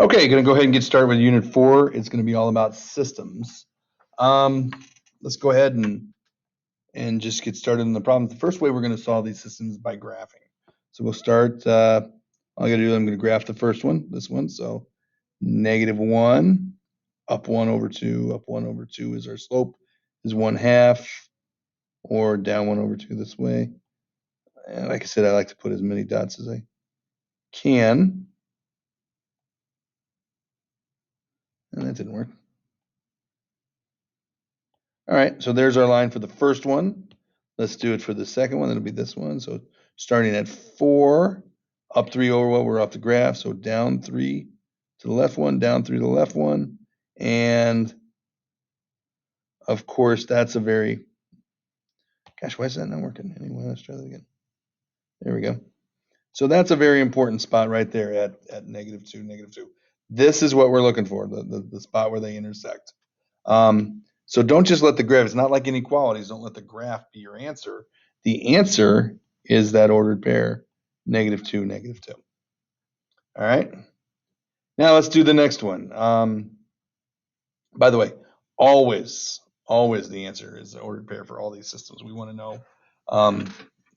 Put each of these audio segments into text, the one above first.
Okay, going to go ahead and get started with Unit 4. It's going to be all about systems. Let's go ahead and just get started on the problem. The first way we're going to solve these systems is by graphing. So we'll start, all I got to do, I'm going to graph the first one, this one. So -1, up 1 over 2, up 1 over 2 is our slope, is 1/2, or down 1 over 2 this way. And like I said, I like to put as many dots as I can. And that didn't work. All right, so there's our line for the first one. Let's do it for the second one. That'll be this one. So starting at 4, up 3 over what we're off the graph. So down 3 to the left one, down 3 to the left one. And of course, that's a very, gosh, why is that not working? Anyway, let's try that again. There we go. So that's a very important spot right there at -2, -2. This is what we're looking for, the spot where they intersect. So don't just let the graph, it's not like inequalities, don't let the graph be your answer. The answer is that ordered pair, -2, -2. All right. Now let's do the next one. By the way, always the answer is the ordered pair for all these systems. We want to know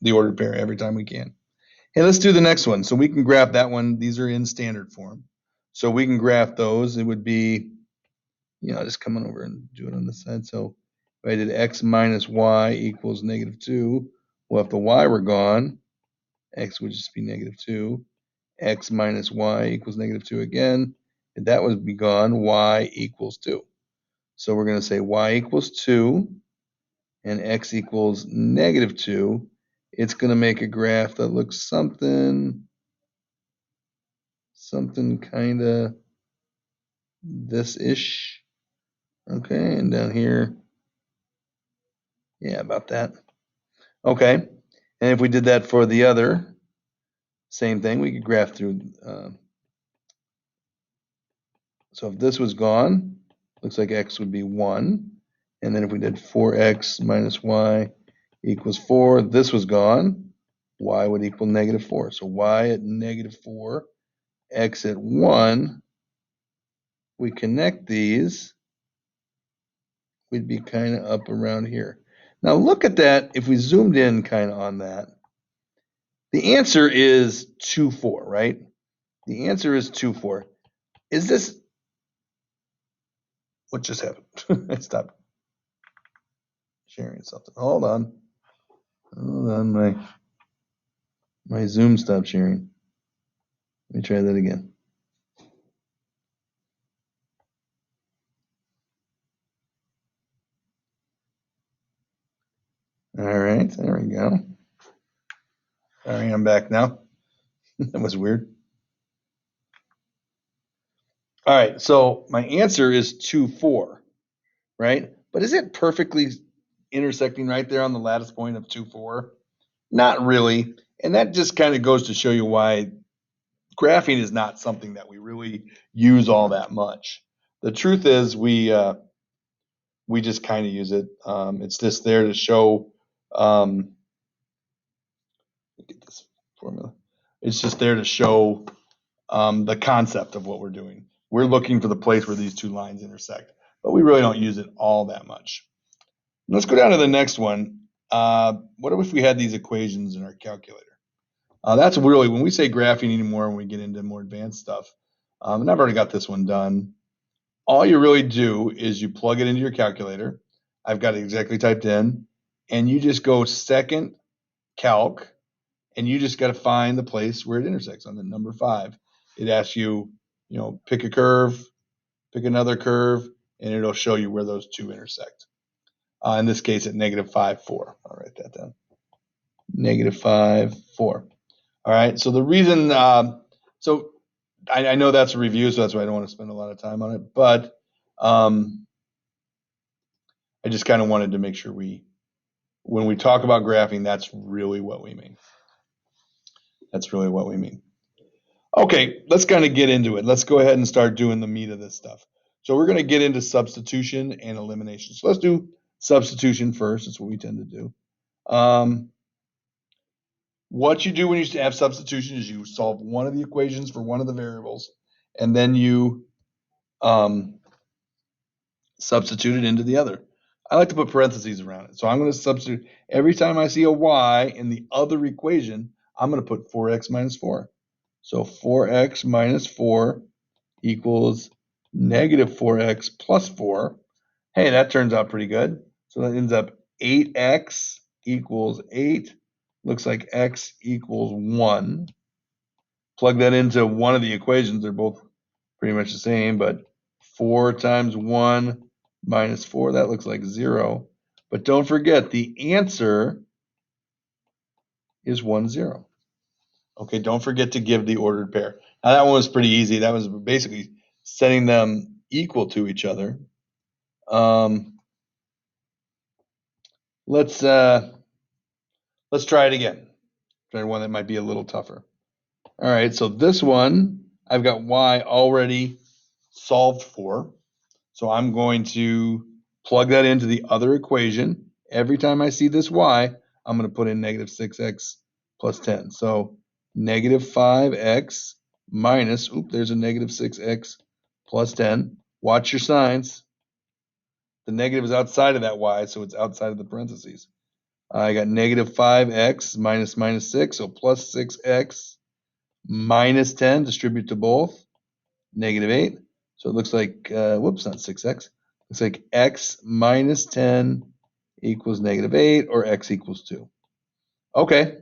the ordered pair every time we can. Hey, let's do the next one. So we can graph that one. These are in standard form. So we can graph those. It would be, just come on over and do it on this side. So if I did x minus y equals -2, well, if the y were gone, x would just be -2. X minus y equals -2 again. If that would be gone, y equals 2. So we're going to say y equals 2 and x equals -2. It's going to make a graph that looks something kind of this-ish. Okay, and down here, yeah, about that. Okay, and if we did that for the other, same thing, we could graph through. So if this was gone, looks like x would be 1. And then if we did 4x minus y equals 4, this was gone, y would equal -4. So y at -4, x at 1, we connect these, we'd be kind of up around here. Now look at that, if we zoomed in kind of on that, the answer is 2, 4, right? The answer is 2, 4. Is this, what just happened? I stopped sharing something. Hold on, my Zoom stopped sharing. Let me try that again. All right, there we go. All right, I'm back now. That was weird. All right, so my answer is 2, 4, right? But is it perfectly intersecting right there on the lattice point of 2, 4? Not really. And that just kind of goes to show you why graphing is not something that we really use all that much. The truth is we just kind of use it. It's just there to show, get this formula. It's just there to show the concept of what we're doing. We're looking for the place where these two lines intersect, but we really don't use it all that much. Let's go down to the next one. What if we had these equations in our calculator? That's really, when we say graphing anymore, when we get into more advanced stuff, and I've already got this one done, all you really do is you plug it into your calculator. I've got it exactly typed in, and you just go second calc, and you just got to find the place where it intersects on the number 5. It asks you, pick a curve, pick another curve, and it'll show you where those two intersect. In this case, at -5, 4. I'll write that down. -5, 4. All right. So the reason, so I know that's a review, so that's why I don't want to spend a lot of time on it. But I just kind of wanted to make sure when we talk about graphing, that's really what we mean. That's really what we mean. Okay, let's kind of get into it. Let's go ahead and start doing the meat of this stuff. So we're going to get into substitution and elimination. So let's do substitution first. That's what we tend to do. What you do when you have substitution is you solve one of the equations for one of the variables, and then you substitute it into the other. I like to put parentheses around it. So I'm going to substitute every time I see a y in the other equation, I'm going to put 4x minus 4. So 4x minus 4 equals negative 4x plus 4. Hey, that turns out pretty good. So that ends up 8x equals 8. Looks like x equals 1. Plug that into one of the equations. They're both pretty much the same, but 4 times 1 minus 4, that looks like 0. But don't forget, the answer is 1, 0. Okay, don't forget to give the ordered pair. Now that one was pretty easy. That was basically setting them equal to each other. Let's try it again. Try one that might be a little tougher. All right, so this one, I've got y already solved for. So I'm going to plug that into the other equation. Every time I see this y, I'm going to put in negative 6x plus 10. So negative 5x minus, there's a negative 6x plus 10. Watch your signs. The negative is outside of that y, so it's outside of the parentheses. I got negative 5x minus minus 6, so plus 6x minus 10, distribute to both, negative 8. So it looks like, whoops, not 6x. Looks like x minus 10 equals negative 8, or x equals 2. Okay,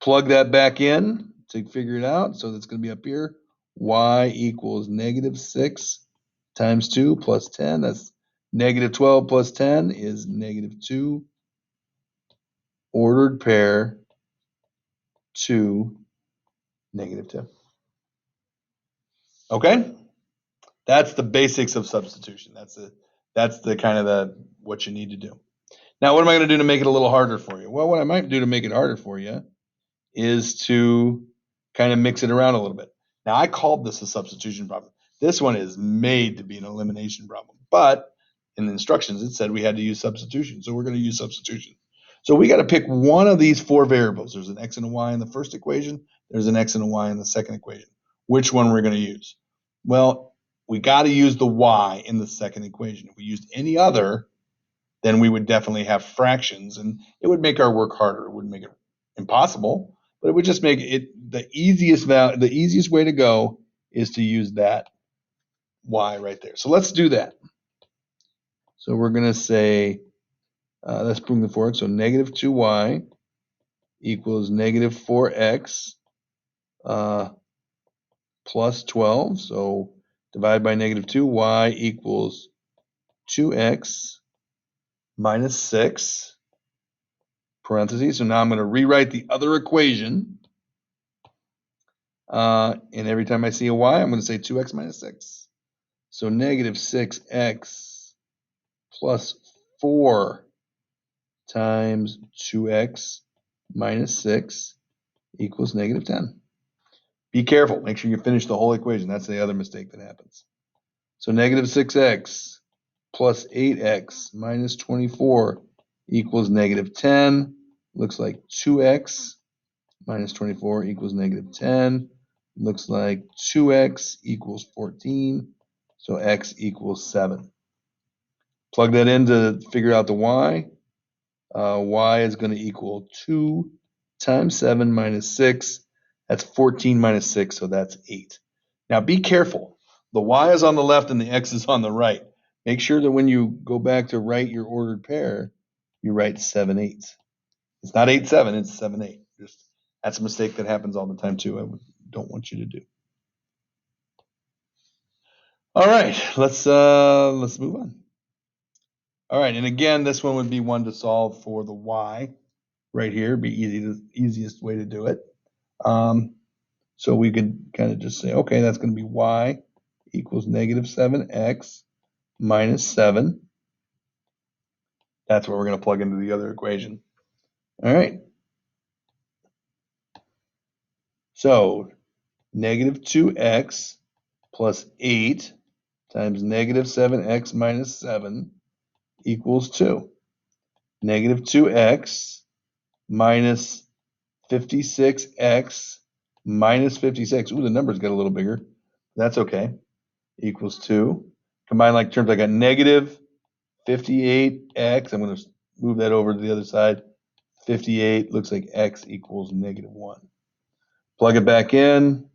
plug that back in to figure it out. So that's going to be up here. Y equals negative 6 times 2 plus 10. That's negative 12 plus 10 is negative 2. Ordered pair 2, negative 2. Okay, that's the basics of substitution. That's the kind of what you need to do. Now, what am I going to do to make it a little harder for you? Well, what I might do to make it harder for you is to kind of mix it around a little bit. Now, I called this a substitution problem. This one is made to be an elimination problem, but in the instructions it said we had to use substitution, so we're going to use substitution. So we got to pick one of these 4 variables. There's an x and a y in the first equation. There's an x and a y in the second equation. Which one we're going to use? Well, we got to use the y in the second equation. If we used any other, then we would definitely have fractions, and it would make our work harder. It wouldn't make it impossible, but it would just make it the easiest way to go is to use that y right there. So let's do that. So we're going to say, let's bring the 4x. So negative 2y equals negative 4x plus 12. So divide by negative 2, y equals 2x minus 6, parentheses. So now I'm going to rewrite the other equation. And every time I see a y, I'm going to say 2x minus 6. So negative 6x plus 4 times 2x minus 6 equals negative 10. Be careful. Make sure you finish the whole equation. That's the other mistake that happens. So negative 6x plus 8x minus 24 equals negative 10. Looks like 2x minus 24 equals negative 10. Looks like 2x equals 14. So x equals 7. Plug that in to figure out the y. Y is going to equal 2 times 7 minus 6. That's 14 minus 6, so that's 8. Now be careful. The y is on the left and the x is on the right. Make sure that when you go back to write your ordered pair, you write 7 8. It's not 8 7, it's 7 8. That's a mistake that happens all the time too. I don't want you to do. All right, let's move on. All right, and again, this one would be one to solve for the y right here. It'd be easiest way to do it. So we could kind of just say, okay, that's going to be y equals negative 7x minus 7. That's what we're going to plug into the other equation. All right. So negative 2x plus 8 times negative 7x minus 7 equals 2. Negative 2x minus 56x minus 56. Ooh, the numbers get a little bigger. That's okay. Equals 2. Combine like terms, I got negative 58x. I'm going to move that over to the other side. 58 looks like x equals negative 1. Plug it back in.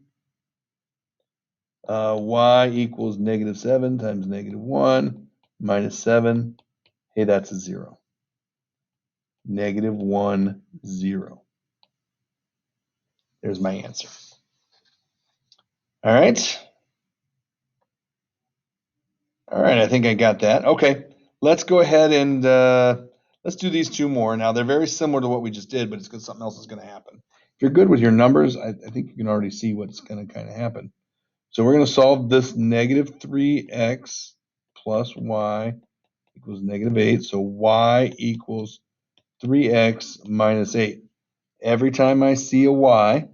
Y equals negative 7 times negative 1 minus 7. Hey, that's a 0. Negative 1, 0. There's my answer. All right. All right, I think I got that. Okay, let's go ahead and let's do these two more. Now, they're very similar to what we just did, but it's because something else is going to happen. If you're good with your numbers, I think you can already see what's going to kind of happen. So we're going to solve this negative 3x plus y equals negative 8. So y equals 3x minus 8. Every time I see a y,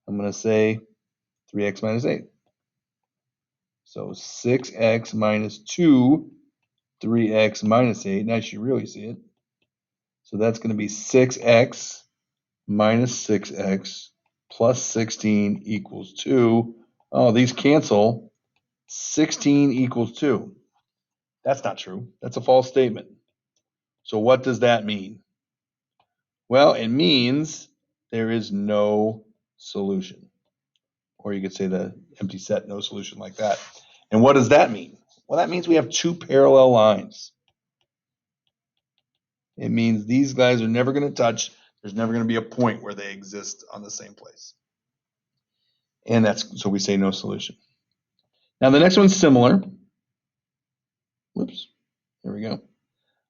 I'm going to say 3x minus 8. So 6x minus 2, 3x minus 8. Now you really see it. So that's going to be 6x minus 6x plus 16 equals 2. Oh, these cancel. 16 equals 2. That's not true. That's a false statement. So what does that mean? Well, it means there is no solution. Or you could say the empty set, no solution, like that. And what does that mean? Well, that means we have two parallel lines. It means these guys are never going to touch. There's never going to be a point where they exist on the same place. And that's, so we say no solution. Now the next one's similar. Whoops, there we go.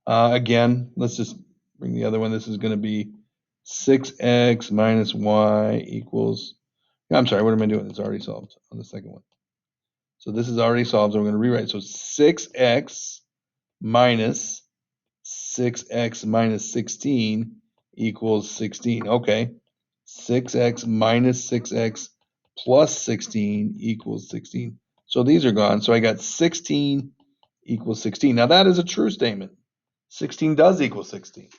Again, let's just bring the other one. This is going to be 6x minus y equals, I'm sorry, what am I doing? It's already solved on the second one. So this is already solved, so we're going to rewrite. So 6x minus 6x minus 16 equals 16. Okay, 6x minus 6x plus 16 equals 16. So these are gone. So I got 16 equals 16. Now that is a true statement. 16 does equal 16.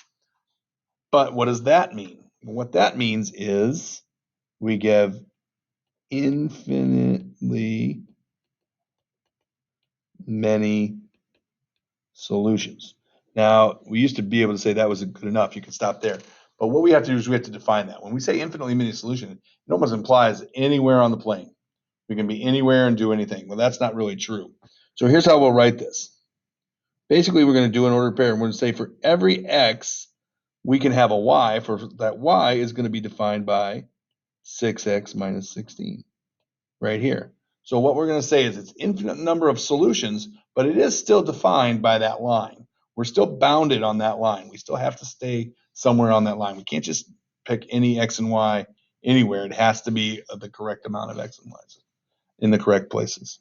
But what does that mean? What that means is we give infinitely many solutions. Now, we used to be able to say that was good enough. You can stop there. But what we have to do is we have to define that. When we say infinitely many solutions, it almost implies anywhere on the plane. We can be anywhere and do anything. Well, that's not really true. So here's how we'll write this. Basically, we're going to do an ordered pair. We're going to say for every x, we can have a y. For that y is going to be defined by 6x minus 16 right here. So what we're going to say is it's infinite number of solutions, but it is still defined by that line. We're still bounded on that line. We still have to stay somewhere on that line. We can't just pick any x and y anywhere. It has to be the correct amount of x and y's in the correct places.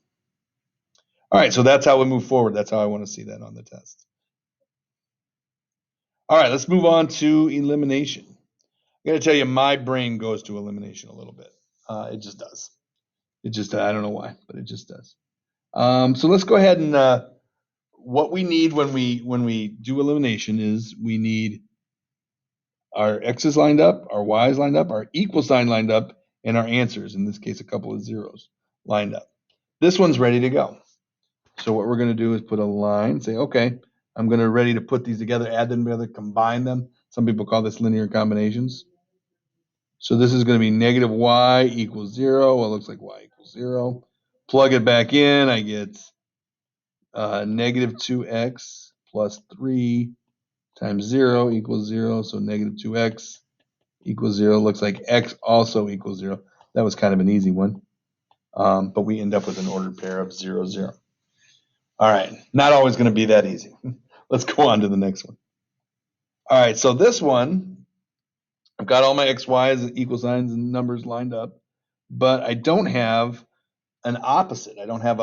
All right, so that's how we move forward. That's how I want to see that on the test. All right, let's move on to elimination. I got to tell you, my brain goes to elimination a little bit. It just does. It just, I don't know why, but it just does. So let's go ahead and what we need when we do elimination is we need our x's lined up, our y's lined up, our equal sign lined up, and our answers, in this case, a couple of zeros lined up. This one's ready to go. So what we're going to do is put a line, say, okay, I'm going to ready to put these together, add them together, combine them. Some people call this linear combinations. So this is going to be negative y equals 0. Well, it looks like y equals 0. Plug it back in. I get negative 2x plus 3 times 0 equals 0. So negative 2x equals 0. Looks like x also equals 0. That was kind of an easy one. But we end up with an ordered pair of 0, 0. All right, not always going to be that easy. Let's go on to the next one. All right, so this one, I've got all my x, y's, equal signs and numbers lined up, but I don't have an opposite. I don't have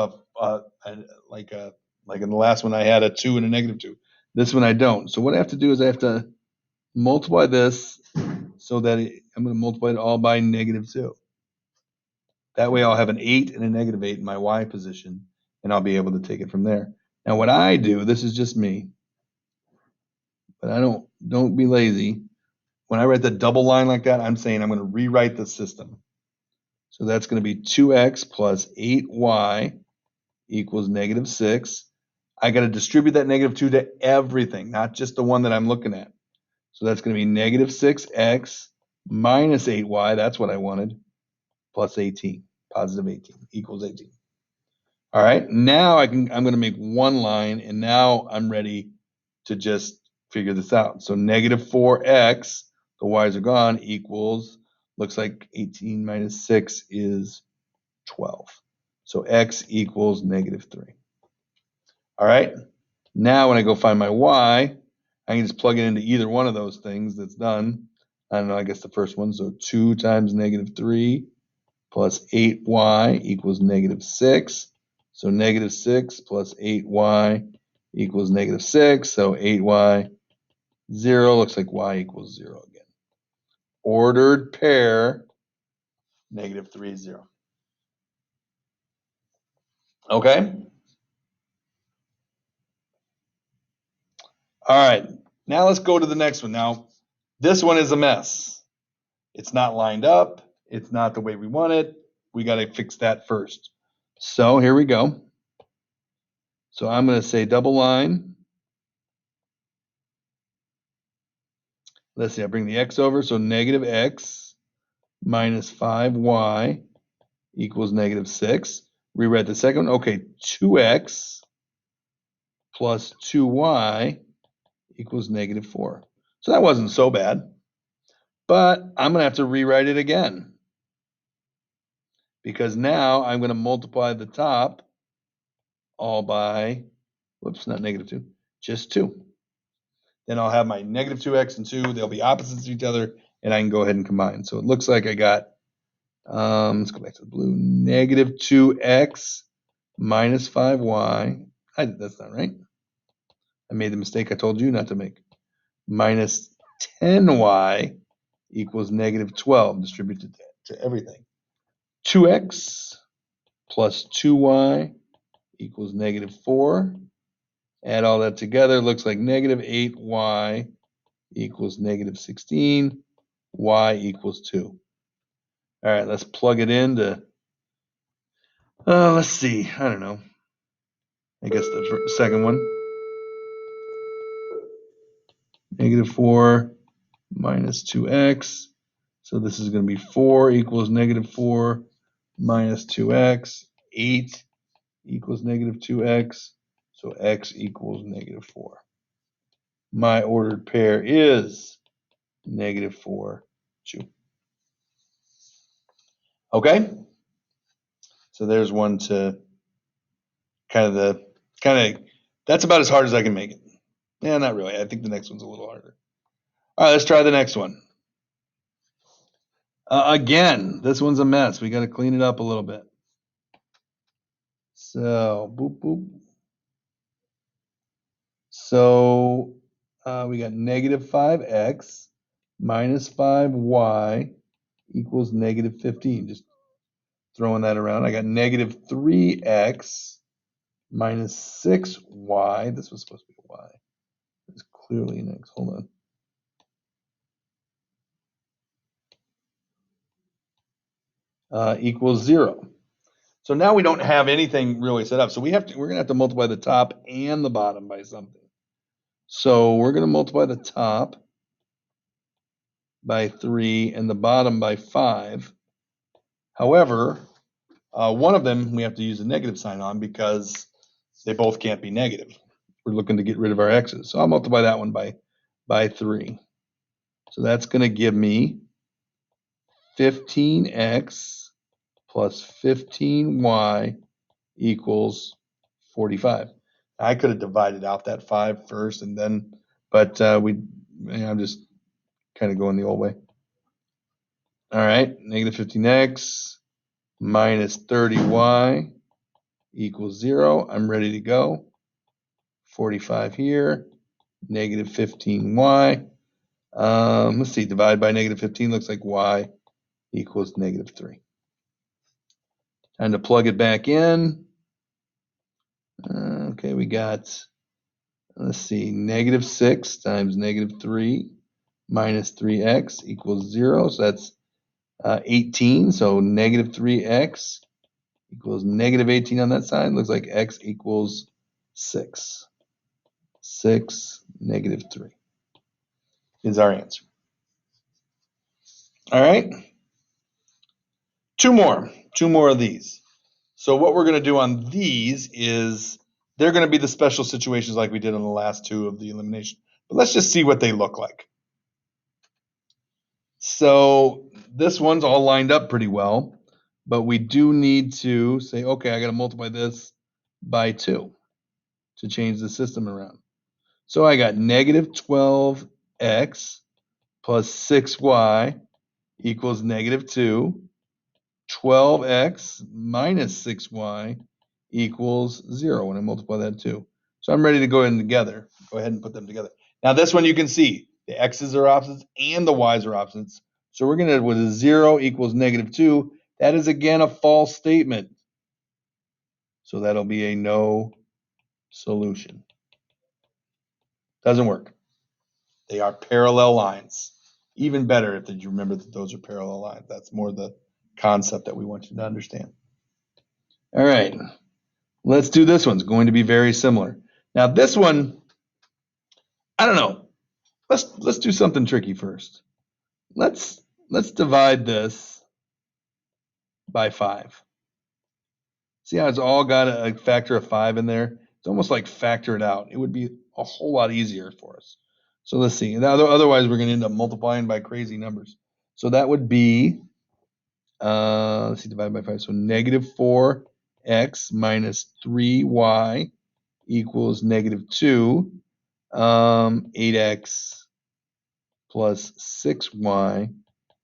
like in the last one I had a 2 and a negative 2. This one I don't. So what I have to do is I have to multiply this so that I'm going to multiply it all by negative 2. That way I'll have an 8 and a negative 8 in my y position, and I'll be able to take it from there. Now what I do, this is just me, but I don't be lazy. When I write the double line like that, I'm saying I'm going to rewrite the system. So that's going to be 2x plus 8y equals negative 6. I got to distribute that negative 2 to everything, not just the one that I'm looking at. So that's going to be negative 6x minus 8y, that's what I wanted, plus 18, positive 18, equals 18. All right, now I'm going to make one line, and now I'm ready to just figure this out. So negative 4x, the y's are gone, equals, looks like 18 minus 6 is 12. So x equals negative 3. All right, now when I go find my y, I can just plug it into either one of those things that's done. I don't know, I guess the first one. So 2 times negative 3 plus 8y equals negative 6. So negative 6 plus 8y equals negative 6. So 8y, 0. Looks like y equals 0 again. Ordered pair, negative 3, 0. Okay? All right. Now let's go to the next one. Now, this one is a mess. It's not lined up. It's not the way we want it. We got to fix that first. So here we go. So I'm going to say double line. Let's see, I bring the x over. So negative x minus 5y equals negative 6. Rewrite the second one. Okay, 2x plus 2y equals negative 4. So that wasn't so bad. But I'm going to have to rewrite it again, because now I'm going to multiply the top all by, whoops, not negative 2, just 2. Then I'll have my negative 2x and 2. They'll be opposites of each other, and I can go ahead and combine. So it looks like I got, let's go back to the blue, negative 2x minus 5y. That's not right. I made the mistake I told you not to make. Minus 10y equals negative 12, distributed to everything. 2x plus 2y equals negative 4. Add all that together, looks like negative 8y equals negative 16, y equals 2. All right, let's plug it into, let's see, I don't know. I guess the second one. Negative 4 minus 2x. So this is going to be 4 equals negative 4 minus 2x. 8 equals negative 2x. So x equals negative 4. My ordered pair is negative 4, 2. Okay? So there's one to that's about as hard as I can make it. Yeah, not really. I think the next one's a little harder. All right, let's try the next one. Again, this one's a mess. We got to clean it up a little bit. So, boop, boop. So we got negative 5x minus 5y equals negative 15. Just throwing that around. I got negative 3x minus 6y. This was supposed to be a y. It's clearly an x. Hold on. Equals 0. So now we don't have anything really set up. So we're going to have to multiply the top and the bottom by something. So we're going to multiply the top by 3 and the bottom by 5. However, one of them we have to use a negative sign on because they both can't be negative. We're looking to get rid of our x's. So I'll multiply that one by 3. So that's going to give me 15x plus 15y equals 45. I could have divided out that 5 first and then, but I'm just kind of going the old way. All right, negative 15x minus 30y equals 0. I'm ready to go. 45 here, negative 15y. Let's see, divide by negative 15 looks like y equals negative 3. Time to plug it back in. Okay, we got, let's see, negative 6 times negative 3 minus 3x equals 0. So that's 18, so negative 3x equals negative 18 on that side. Looks like x equals 6. 6, negative 3 is our answer. All right. Two more of these. So what we're going to do on these is they're going to be the special situations like we did on the last two of the elimination. But let's just see what they look like. So this one's all lined up pretty well, but we do need to say, okay, I got to multiply this by 2 to change the system around. So I got negative 12x plus 6y equals negative 2. 12x minus 6y equals 0 when I multiply that 2. So I'm ready to go in together. Go ahead and put them together. Now this one you can see the x's are opposites and the y's are opposites. So we're going to, with a 0 equals negative 2, that is again a false statement. So that'll be a no solution. Doesn't work. They are parallel lines. Even better if you remember that those are parallel lines. That's more the concept that we want you to understand. All right. Let's do this one. It's going to be very similar. Now this one, I don't know. Let's do something tricky first. Let's divide this by 5. See how it's all got a factor of 5 in there? It's almost like factor it out. It would be a whole lot easier for us. So let's see. Now, otherwise, we're going to end up multiplying by crazy numbers. So that would be, let's see, divided by 5. So negative 4x minus 3y equals negative 2. 8x plus 6y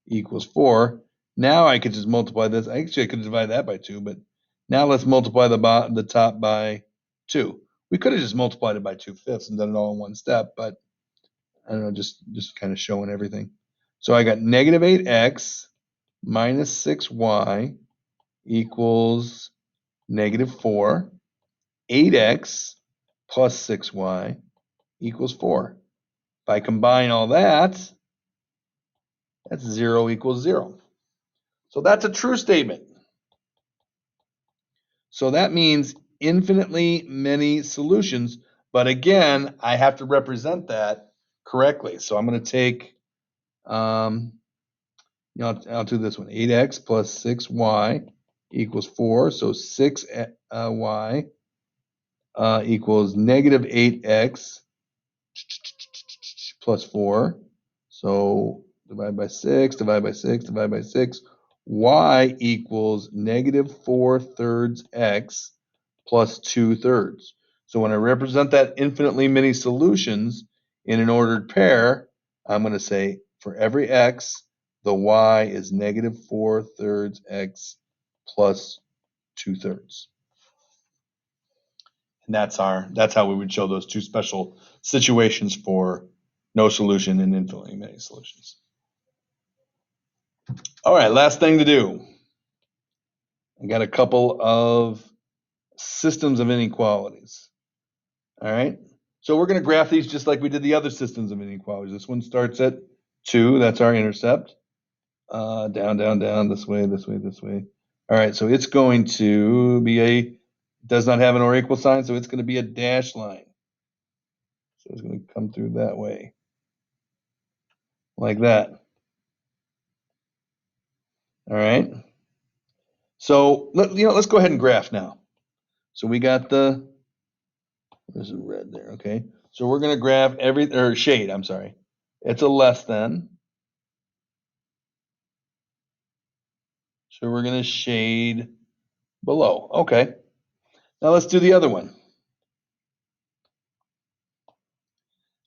equals 4. Now I could just multiply this. Actually, I could divide that by 2, but now let's multiply the top by 2. We could have just multiplied it by 2/5 and done it all in one step, but I don't know, just kind of showing everything. So I got negative 8x minus 6y equals negative 4. 8x plus 6y equals 4. If I combine all that, that's 0 equals 0. So that's a true statement. So that means infinitely many solutions. But again, I have to represent that correctly. So I'm going to take, I'll do this one. 8x plus 6y equals 4. So 6y equals negative 8x plus 4. So divide by 6, divide by 6, divide by 6. Y equals negative 4/3 x plus 2/3. So when I represent that infinitely many solutions in an ordered pair, I'm going to say for every x, the y is negative 4/3 x plus 2/3. And that's how we would show those two special situations for no solution and infinitely many solutions. All right, last thing to do. I got a couple of systems of inequalities. All right, so we're going to graph these just like we did the other systems of inequalities. This one starts at 2, that's our intercept. Down, down, down, this way, this way, this way. All right, so it's going to be does not have an or equal sign, so it's going to be a dashed line. So it's going to come through that way, like that. All right. So let's go ahead and graph now. So we got there's a red there. Okay. So we're going to graph shade. I'm sorry. It's a less than. So we're going to shade below. Okay. Now let's do the other one.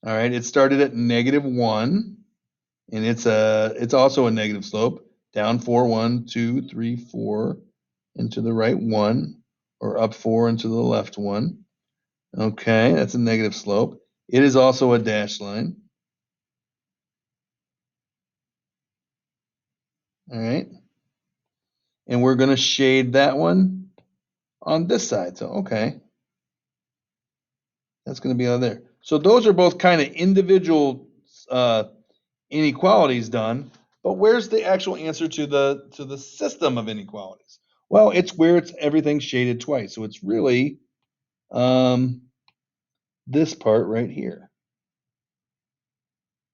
All right. It started at -1, and it's also a negative slope. Down 4, 1, 2, 3, 4, and to the right 1, or up 4 and to the left 1. Okay, that's a negative slope. It is also a dashed line. All right. And we're going to shade that one on this side. So, okay. That's going to be on there. So those are both kind of individual inequalities done. But where's the actual answer to the system of inequalities? Well, it's where it's everything shaded twice. So it's really this part right here.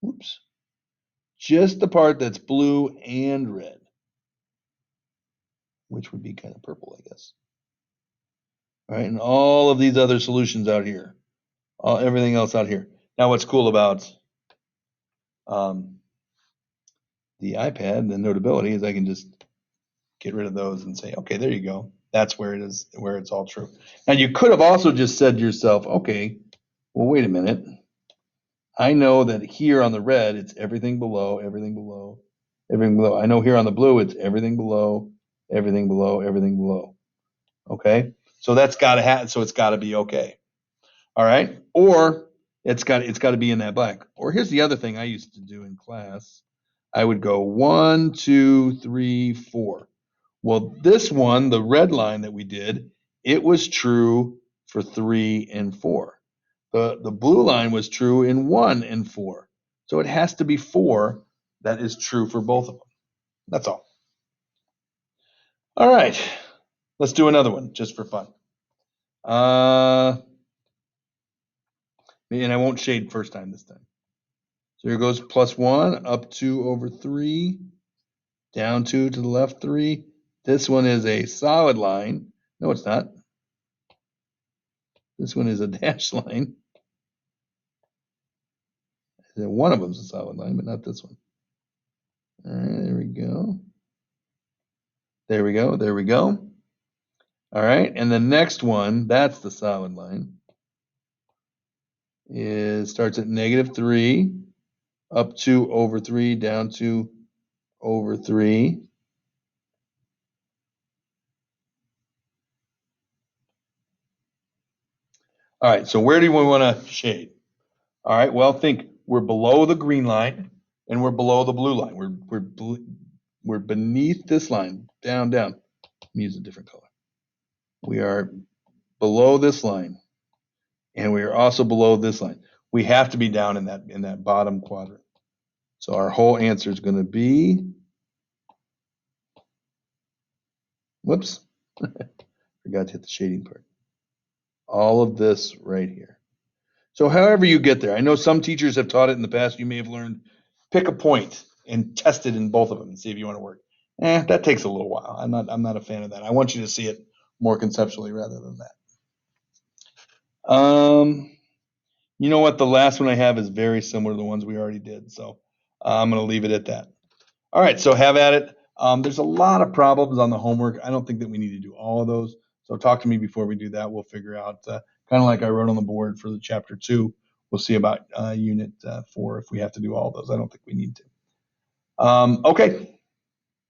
Oops. Just the part that's blue and red, which would be kind of purple, I guess. All right, and all of these other solutions out here, everything else out here. Now, what's cool about the iPad and the Notability is I can just get rid of those and say, okay, there you go. That's where it is, where it's all true. And you could have also just said to yourself, okay, well, wait a minute. I know that here on the red, it's everything below, everything below, everything below. I know here on the blue, it's everything below, everything below, everything below. Okay, so that's got to happen. So it's got to be okay. All right, or it's got to be in that black. Or here's the other thing I used to do in class. I would go 1, 2, 3, 4. Well, this one, the red line that we did, it was true for 3 and 4. The blue line was true in 1 and 4. So it has to be 4 that is true for both of them. That's all. All right, let's do another one just for fun. And I won't shade first time this time. So here goes +1, up 2 over 3, down 2 to the left 3. This one is a solid line. No, it's not. This one is a dashed line. One of them is a solid line, but not this one. All right, there we go. There we go. There we go. All right, and the next one, that's the solid line, starts at -3, up 2 over 3, down 2 over 3. All right, so where do we want to shade? All right, well, think we're below the green line and we're below the blue line. We're beneath this line, down, down. Let me use a different color. We are below this line, and we are also below this line. We have to be down in that bottom quadrant. So our whole answer is going to be, whoops, forgot to hit the shading part. All of this right here. So however you get there, I know some teachers have taught it in the past. You may have learned, pick a point and test it in both of them and see if you want to work. That takes a little while. I'm not a fan of that. I want you to see it more conceptually rather than that. You know what? The last one I have is very similar to the ones we already did. So I'm going to leave it at that. All right, so have at it. There's a lot of problems on the homework. I don't think that we need to do all of those. So talk to me before we do that. We'll figure out, kind of like I wrote on the board for the chapter 2. We'll see about unit 4 if we have to do all of those. I don't think we need to. Okay.